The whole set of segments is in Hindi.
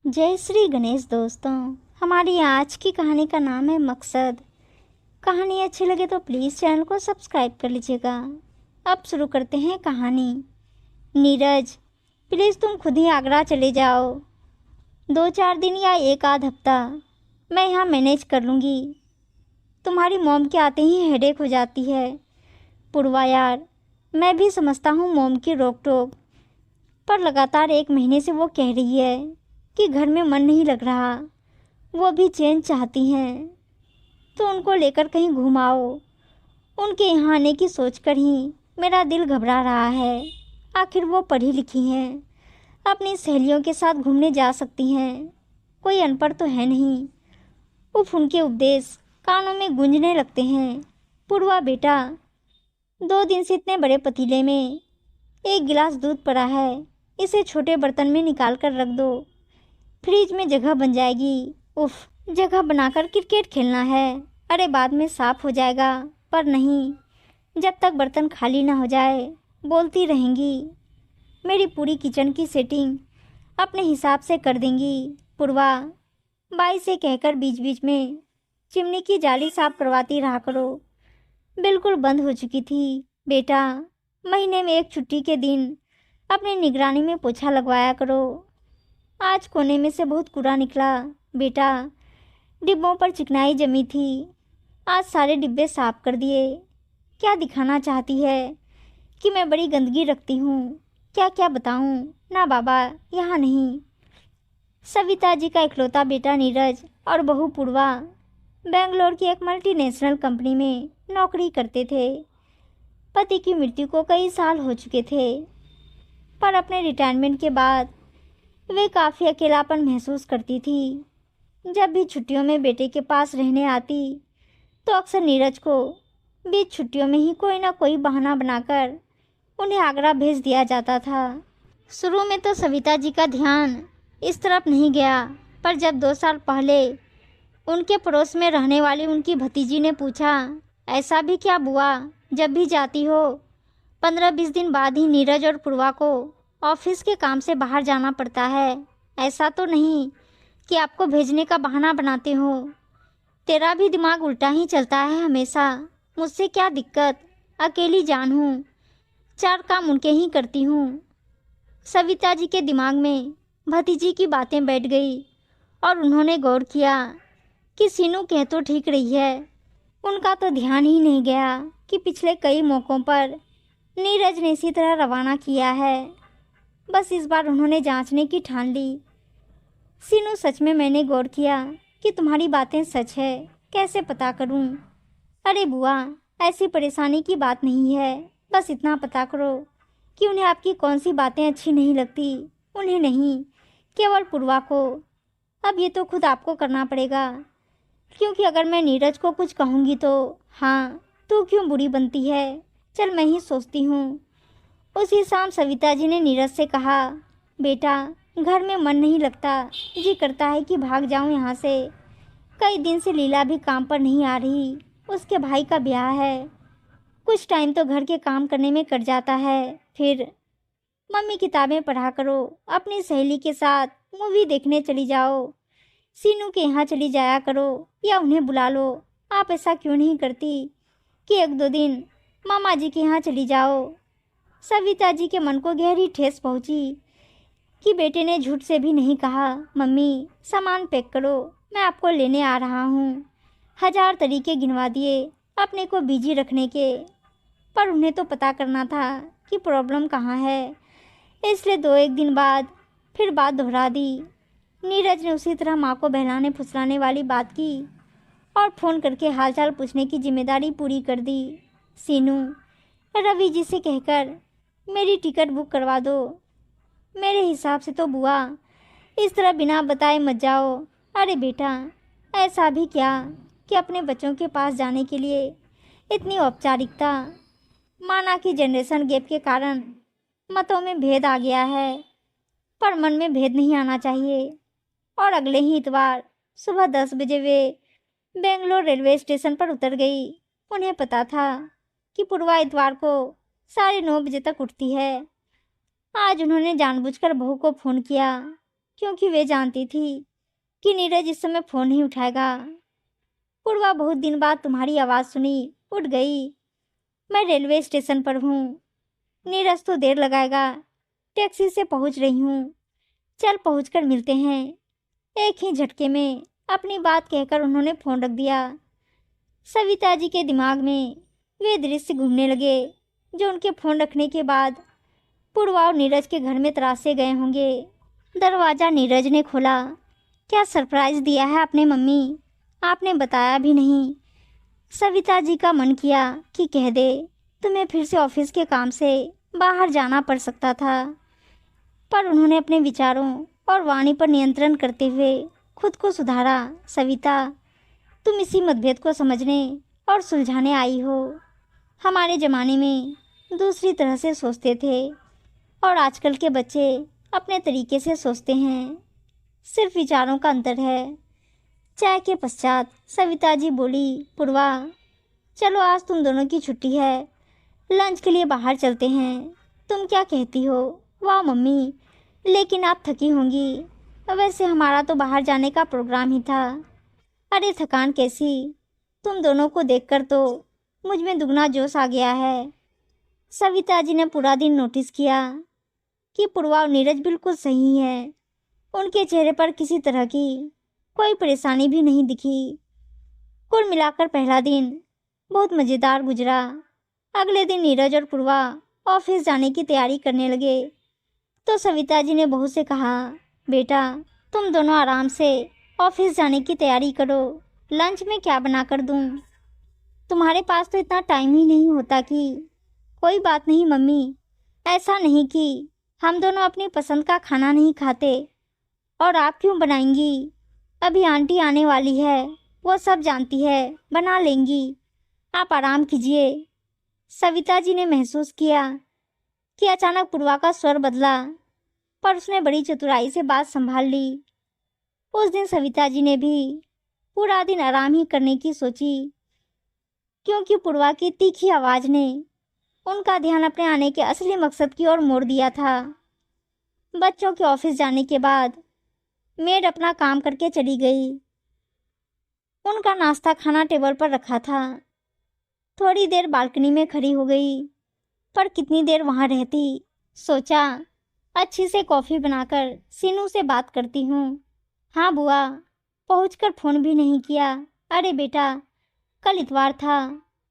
जय श्री गणेश दोस्तों। हमारी आज की कहानी का नाम है मकसद। कहानी अच्छी लगे तो प्लीज़ चैनल को सब्सक्राइब कर लीजिएगा। अब शुरू करते हैं कहानी। नीरज, प्लीज़ तुम खुद ही आगरा चले जाओ। 2-4 दिन या एक आध हफ्ता मैं यहाँ मैनेज कर लूँगी। तुम्हारी मॉम के आते ही हेडेक हो जाती है। पूर्वा यार, मैं भी समझता हूँ मॉम की रोक टोक, पर लगातार 1 महीने से वो कह रही है कि घर में मन नहीं लग रहा। वो भी चेंज चाहती हैं, तो उनको लेकर कहीं घुमाओ। उनके यहाँ आने की सोचकर ही मेरा दिल घबरा रहा है। आखिर वो पढ़ी लिखी हैं, अपनी सहेलियों के साथ घूमने जा सकती हैं, कोई अनपढ़ तो है नहीं। उफ, उनके उपदेश कानों में गूंजने लगते हैं। पूर्वा बेटा, 2 दिन से इतने बड़े पतीले में 1 गिलास दूध पड़ा है, इसे छोटे बर्तन में निकाल कर रख दो, फ्रिज में जगह बन जाएगी। उफ, जगह बनाकर क्रिकेट खेलना है। अरे बाद में साफ हो जाएगा, पर नहीं, जब तक बर्तन खाली ना हो जाए बोलती रहेंगी। मेरी पूरी किचन की सेटिंग अपने हिसाब से कर देंगी। पूर्वा, बाई से कहकर बीच बीच में चिमनी की जाली साफ करवाती रहा करो। बिल्कुल बंद हो चुकी थी। बेटा, महीने में 1 छुट्टी के दिन अपनी निगरानी में पोछा लगवाया करो। आज कोने में से बहुत कूड़ा निकला। बेटा, डिब्बों पर चिकनाई जमी थी, आज सारे डिब्बे साफ कर दिए। क्या दिखाना चाहती है कि मैं बड़ी गंदगी रखती हूँ? क्या क्या बताऊँ? ना बाबा, यहाँ नहीं। सविता जी का इकलौता बेटा नीरज और बहू पूर्वा बेंगलोर की एक मल्टीनेशनल कंपनी में नौकरी करते थे। पति की मृत्यु को कई साल हो चुके थे, पर अपने रिटायरमेंट के बाद वे काफ़ी अकेलापन महसूस करती थी। जब भी छुट्टियों में बेटे के पास रहने आती तो अक्सर नीरज को बीच छुट्टियों में ही कोई ना कोई बहाना बनाकर उन्हें आगरा भेज दिया जाता था। शुरू में तो सविता जी का ध्यान इस तरफ नहीं गया, पर जब 2 साल पहले उनके पड़ोस में रहने वाली उनकी भतीजी ने पूछा, ऐसा भी क्या बुआ, जब भी जाती हो 15-20 दिन बाद ही नीरज और पूर्वा को ऑफिस के काम से बाहर जाना पड़ता है? ऐसा तो नहीं कि आपको भेजने का बहाना बनाते हो? तेरा भी दिमाग उल्टा ही चलता है हमेशा। मुझसे क्या दिक्कत, अकेली जान हूँ, 4 काम उनके ही करती हूँ। सविता जी के दिमाग में भतीजी की बातें बैठ गई और उन्होंने गौर किया कि सीनू कह तो ठीक रही है। उनका तो ध्यान ही नहीं गया कि पिछले कई मौक़ों पर नीरज ने इसी तरह रवाना किया है। बस इस बार उन्होंने जांचने की ठान ली। सीनू, सच में मैंने गौर किया कि तुम्हारी बातें सच है, कैसे पता करूं? अरे बुआ, ऐसी परेशानी की बात नहीं है, बस इतना पता करो कि उन्हें आपकी कौन सी बातें अच्छी नहीं लगती। उन्हें नहीं, केवल पूर्वा को। अब ये तो खुद आपको करना पड़ेगा, क्योंकि अगर मैं नीरज को कुछ कहूँगी तो हाँ, तू क्यों बुरी बनती है, चल मैं ही सोचती हूँ। उसी शाम सविता जी ने नीरज से कहा, बेटा, घर में मन नहीं लगता, जी करता है कि भाग जाऊं यहाँ से। कई दिन से लीला भी काम पर नहीं आ रही, उसके भाई का ब्याह है। कुछ टाइम तो घर के काम करने में कट जाता है। फिर मम्मी किताबें पढ़ा करो, अपनी सहेली के साथ मूवी देखने चली जाओ, सीनू के यहाँ चली जाया करो या उन्हें बुला लो। आप ऐसा क्यों नहीं करती कि 1-2 दिन मामा जी के यहाँ चली जाओ? सविता जी के मन को गहरी ठेस पहुँची कि बेटे ने झूठ से भी नहीं कहा, मम्मी सामान पैक करो, मैं आपको लेने आ रहा हूँ। 1000 तरीके गिनवा दिए अपने को बिजी रखने के, पर उन्हें तो पता करना था कि प्रॉब्लम कहाँ है, इसलिए 2-1 दिन बाद फिर बात दोहरा दी। नीरज ने उसी तरह माँ को बहलाने फुसलाने वाली बात की और फ़ोन करके हालचाल पूछने की जिम्मेदारी पूरी कर दी। सीनू, रवि जी से कहकर मेरी टिकट बुक करवा दो। मेरे हिसाब से तो बुआ, इस तरह बिना बताए मत जाओ। अरे बेटा, ऐसा भी क्या कि अपने बच्चों के पास जाने के लिए इतनी औपचारिकता? माना कि जनरेशन गैप के कारण मतों में भेद आ गया है, पर मन में भेद नहीं आना चाहिए। और अगले ही इतवार सुबह 10 बजे वे बेंगलोर रेलवे स्टेशन पर उतर गई। उन्हें पता था कि पूर्वा इतवार को 9:30 बजे तक उठती है। आज उन्होंने जानबूझकर बहू को फ़ोन किया क्योंकि वे जानती थी कि नीरज इस समय फ़ोन नहीं उठाएगा। पूर्वा, बहुत दिन बाद तुम्हारी आवाज़ सुनी, उठ गई। मैं रेलवे स्टेशन पर हूँ। नीरज तो देर लगाएगा, टैक्सी से पहुँच रही हूँ। चल पहुँचकर मिलते हैं। एक ही झटके में अपनी बात कहकर उन्होंने फ़ोन रख दिया। सविता जी के दिमाग में वे दृश्य घूमने लगे जो उनके फ़ोन रखने के बाद पूर्वा और नीरज के घर में तराशे गए होंगे। दरवाज़ा नीरज ने खोला। क्या सरप्राइज़ दिया है आपने मम्मी? आपने बताया भी नहीं। सविता जी का मन किया कि कह दे, तुम्हें फिर से ऑफिस के काम से बाहर जाना पड़ सकता था, पर उन्होंने अपने विचारों और वाणी पर नियंत्रण करते हुए खुद को सुधारा। सविता, तुम इसी मतभेद को समझने और सुलझाने आई हो। हमारे ज़माने में दूसरी तरह से सोचते थे और आजकल के बच्चे अपने तरीके से सोचते हैं। सिर्फ विचारों का अंतर है। चाय के पश्चात सविता जी बोली, पूर्वा, चलो आज तुम दोनों की छुट्टी है, लंच के लिए बाहर चलते हैं। तुम क्या कहती हो? वाह मम्मी, लेकिन आप थकी होंगी। वैसे हमारा तो बाहर जाने का प्रोग्राम ही था। अरे थकान कैसी, तुम दोनों को देखकर तो मुझ में दुगना जोश आ गया है। सविता जी ने पूरा दिन नोटिस किया कि पूर्वा और नीरज बिल्कुल सही है। उनके चेहरे पर किसी तरह की कोई परेशानी भी नहीं दिखी। कुल मिलाकर पहला दिन बहुत मज़ेदार गुजरा। अगले दिन नीरज और पूर्वा ऑफिस जाने की तैयारी करने लगे तो सविता जी ने बहू से कहा, बेटा तुम दोनों आराम से ऑफिस जाने की तैयारी करो। लंच में क्या बना कर दूँ? तुम्हारे पास तो इतना टाइम ही नहीं होता कि। कोई बात नहीं मम्मी, ऐसा नहीं कि हम दोनों अपनी पसंद का खाना नहीं खाते। और आप क्यों बनाएंगी? अभी आंटी आने वाली है, वो सब जानती है, बना लेंगी। आप आराम कीजिए। सविता जी ने महसूस किया कि अचानक पूर्वा का स्वर बदला, पर उसने बड़ी चतुराई से बात संभाल ली। उस दिन सविता जी ने भी पूरा दिन आराम ही करने की सोची, क्योंकि पूर्वा की तीखी आवाज़ ने उनका ध्यान अपने आने के असली मकसद की ओर मोड़ दिया था। बच्चों के ऑफिस जाने के बाद मेड अपना काम करके चली गई। उनका नाश्ता खाना टेबल पर रखा था। थोड़ी देर बालकनी में खड़ी हो गई, पर कितनी देर वहाँ रहती। सोचा अच्छी से कॉफ़ी बनाकर सीनू से बात करती हूँ। हाँ बुआ, पहुँचकर फ़ोन भी नहीं किया। अरे बेटा, कल इतवार था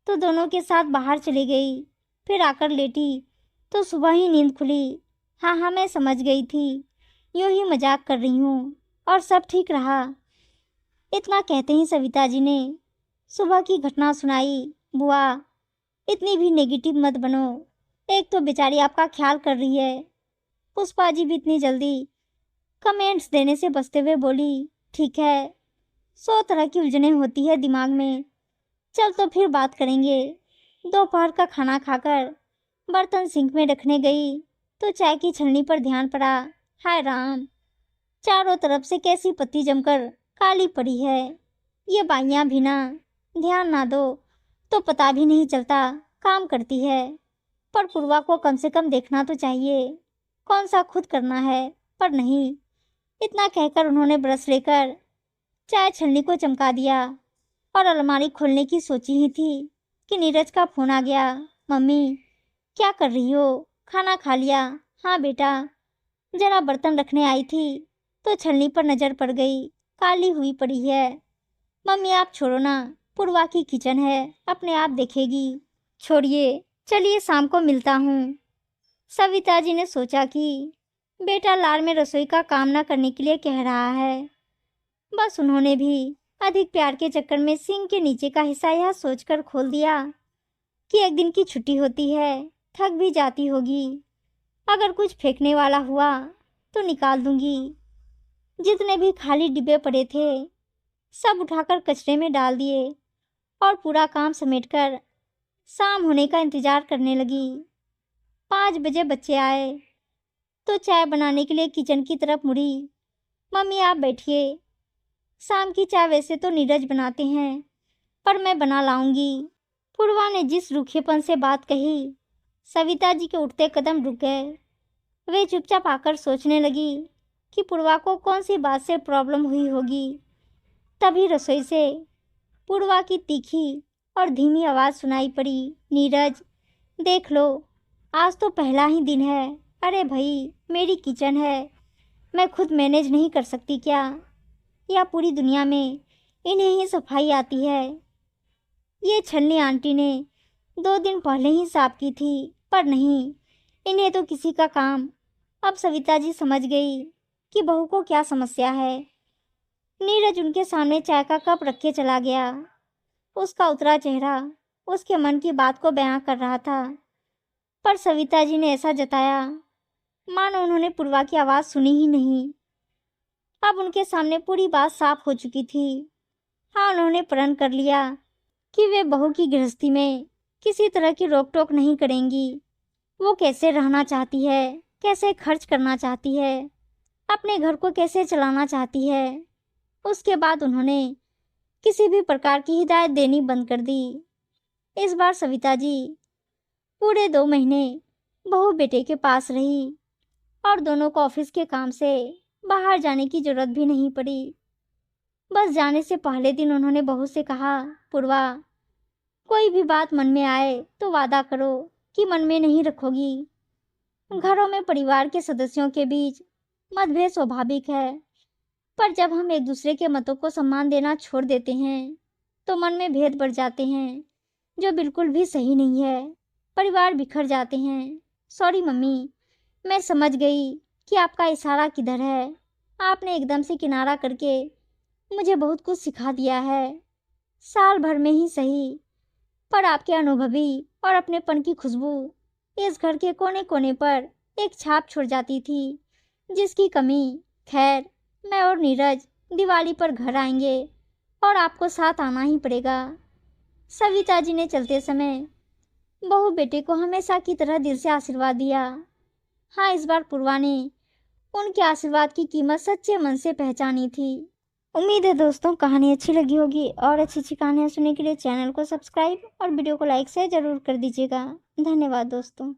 तो दोनों के साथ बाहर चली गई, फिर आकर लेटी तो सुबह ही नींद खुली। हाँ हाँ, मैं समझ गई थी, यूँ ही मजाक कर रही हूँ और सब ठीक रहा। इतना कहते ही सविता जी ने सुबह की घटना सुनाई। बुआ, इतनी भी नेगेटिव मत बनो। एक तो बेचारी आपका ख्याल कर रही है। पुष्पा जी भी इतनी जल्दी कमेंट्स देने से बचते हुए बोली, ठीक है, 100 तरह की उलझनें होती है दिमाग में। चल तो फिर बात करेंगे। दोपहर का खाना खाकर बर्तन सिंक में रखने गई तो चाय की छलनी पर ध्यान पड़ा। हाय राम, चारों तरफ से कैसी पत्ती जमकर काली पड़ी है। ये बाइयां भी ना ध्यान ना दो तो पता भी नहीं चलता काम करती है। पर पूर्वा को कम से कम देखना तो चाहिए, कौन सा खुद करना है। पर नहीं, इतना कहकर उन्होंने ब्रश लेकर चाय छलनी को चमका दिया और अलमारी खोलने की सोची ही थी कि नीरज का फ़ोन आ गया। मम्मी, क्या कर रही हो? खाना खा लिया? हाँ बेटा, जरा बर्तन रखने आई थी तो छलनी पर नज़र पड़ गई, काली हुई पड़ी है। मम्मी आप छोड़ो ना, पूर्वा की किचन है, अपने आप देखेगी। छोड़िए, चलिए शाम को मिलता हूँ। सविता जी ने सोचा कि बेटा लार में रसोई का काम ना करने के लिए कह रहा है। बस उन्होंने भी अधिक प्यार के चक्कर में सिंक के नीचे का हिस्सा यह सोचकर खोल दिया कि एक दिन की छुट्टी होती है, थक भी जाती होगी। अगर कुछ फेंकने वाला हुआ तो निकाल दूंगी। जितने भी खाली डिब्बे पड़े थे सब उठाकर कचरे में डाल दिए और पूरा काम समेटकर शाम होने का इंतजार करने लगी। 5 बजे बच्चे आए तो चाय बनाने के लिए किचन की तरफ मुड़ी। मम्मी आप बैठिए, शाम की चाय वैसे तो नीरज बनाते हैं, पर मैं बना लाऊंगी। पूर्वा ने जिस रूखेपन से बात कही, सविता जी के उठते कदम रुक गए। वे चुपचाप आकर सोचने लगी कि पूर्वा को कौन सी बात से प्रॉब्लम हुई होगी। तभी रसोई से पूर्वा की तीखी और धीमी आवाज़ सुनाई पड़ी, नीरज देख लो, आज तो पहला ही दिन है। अरे भाई, मेरी किचन है, मैं खुद मैनेज नहीं कर सकती क्या? या पूरी दुनिया में इन्हें ही सफाई आती है? ये छलनी आंटी ने 2 दिन पहले ही साफ की थी, पर नहीं, इन्हें तो किसी का काम। अब सविता जी समझ गई कि बहू को क्या समस्या है। नीरज उनके सामने चाय का कप रख के चला गया। उसका उतरा चेहरा उसके मन की बात को बयां कर रहा था, पर सविता जी ने ऐसा जताया मानो उन्होंने पूर्वा की आवाज़ सुनी ही नहीं। अब उनके सामने पूरी बात साफ हो चुकी थी। हाँ, उन्होंने प्रण कर लिया कि वे बहू की गृहस्थी में किसी तरह की रोक टोक नहीं करेंगी। वो कैसे रहना चाहती है, कैसे खर्च करना चाहती है, अपने घर को कैसे चलाना चाहती है, उसके बाद उन्होंने किसी भी प्रकार की हिदायत देनी बंद कर दी। इस बार सविता जी पूरे 2 महीने बहू बेटे के पास रही और दोनों को ऑफिस के काम से बाहर जाने की जरूरत भी नहीं पड़ी। बस जाने से पहले दिन उन्होंने बहू से कहा, पूर्वा, कोई भी बात मन में आए तो वादा करो कि मन में नहीं रखोगी। घरों में परिवार के सदस्यों के बीच मतभेद स्वाभाविक है, पर जब हम एक दूसरे के मतों को सम्मान देना छोड़ देते हैं तो मन में भेद बढ़ जाते हैं, जो बिल्कुल भी सही नहीं है। परिवार बिखर जाते हैं। सॉरी मम्मी, मैं समझ गई कि आपका इशारा किधर है। आपने एकदम से किनारा करके मुझे बहुत कुछ सिखा दिया है। साल भर में ही सही, पर आपके अनुभवी और अपनेपन की खुशबू इस घर के कोने कोने पर एक छाप छोड़ जाती थी, जिसकी कमी। खैर, मैं और नीरज दिवाली पर घर आएंगे और आपको साथ आना ही पड़ेगा। सविता जी ने चलते समय बहू बेटे को हमेशा की तरह दिल से आशीर्वाद दिया। हाँ, इस बार पूर्वा ने उनके आशीर्वाद की कीमत सच्चे मन से पहचानी थी। उम्मीद है दोस्तों कहानी अच्छी लगी होगी, और अच्छी अच्छी कहानियाँ सुनने के लिए चैनल को सब्सक्राइब और वीडियो को लाइक से ज़रूर कर दीजिएगा। धन्यवाद दोस्तों।